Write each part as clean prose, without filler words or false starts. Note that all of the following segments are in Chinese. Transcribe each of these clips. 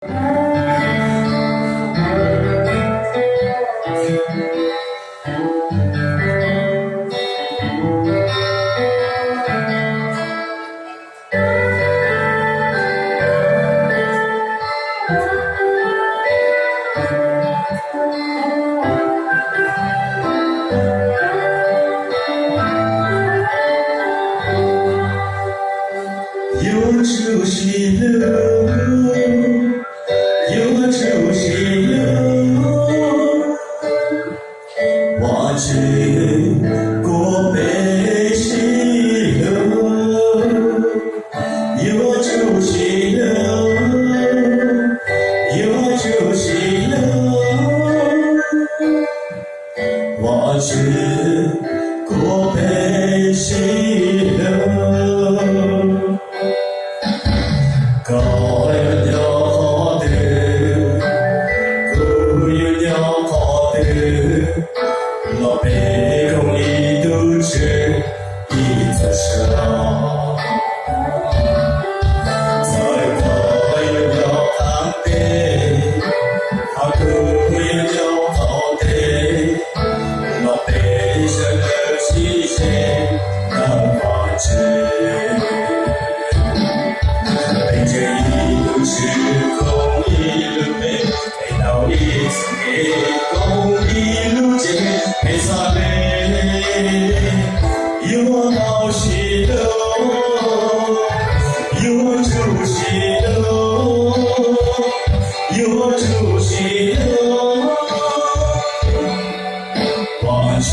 有出息了，有出息了，我去过北西了，有出息了，有出息了，我去过北西了。高原鸟好的，高原鸟好的，我背空一肚子一座山。在高原鸟好的，高原鸟好的，我背上了西线南方去。这一路是公一路背，背到一次给公一路接，背上来有我好喜乐，有我出息了，有我出息了，我去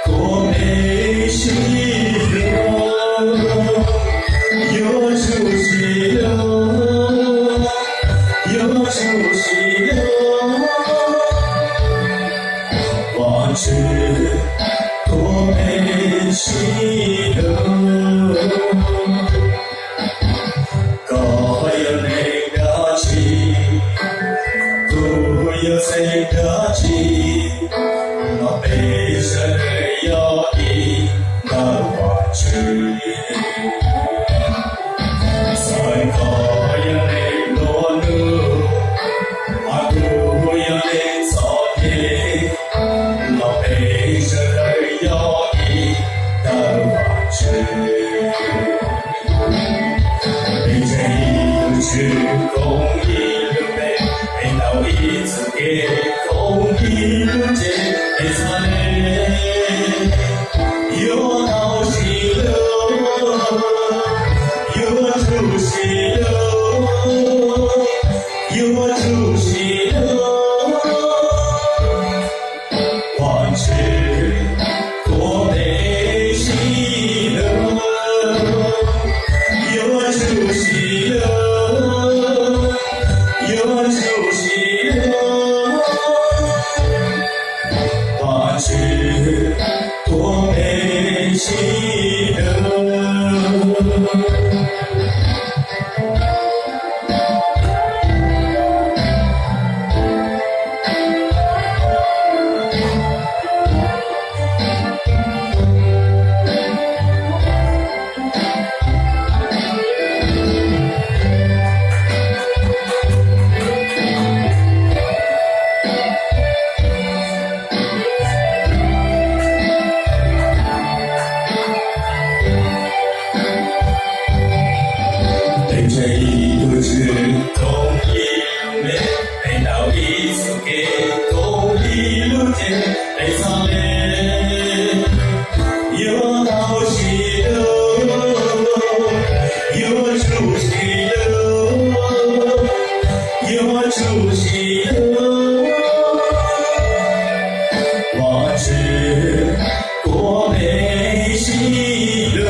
过北西了。有出息了，有出息了，我去过北西了。高原那个起，不要谁个起，我背上要一那我去。在高原的落路，啊，高原的草地，我背着摇椅到往去，背着一路去，公一路背，背到一次给公一路接，背上来有我好喜乐。有出息了，有出息了，我去过北西了，有出息了，有出息了，我去过北西了。这一路是公一路背，背到一次给公一路接，背上来有好喜乐，有出息乐，有出息乐，我去过北西了。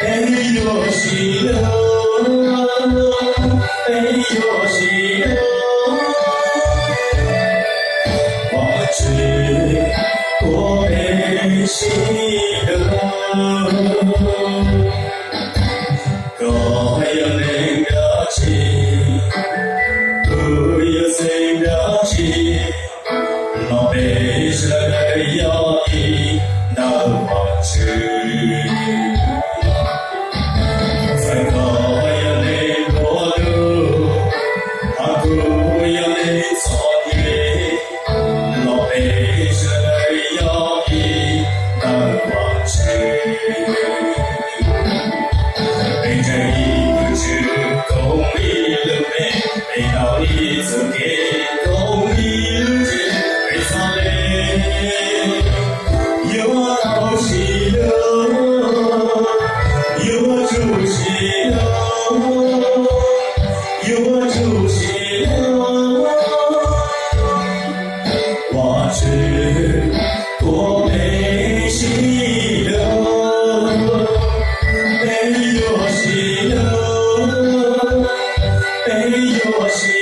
哎呦西了，哎呦西了，我去过北西了。高原那个起，不要谁个起，我背着摇椅到往去。在高原内落有谁？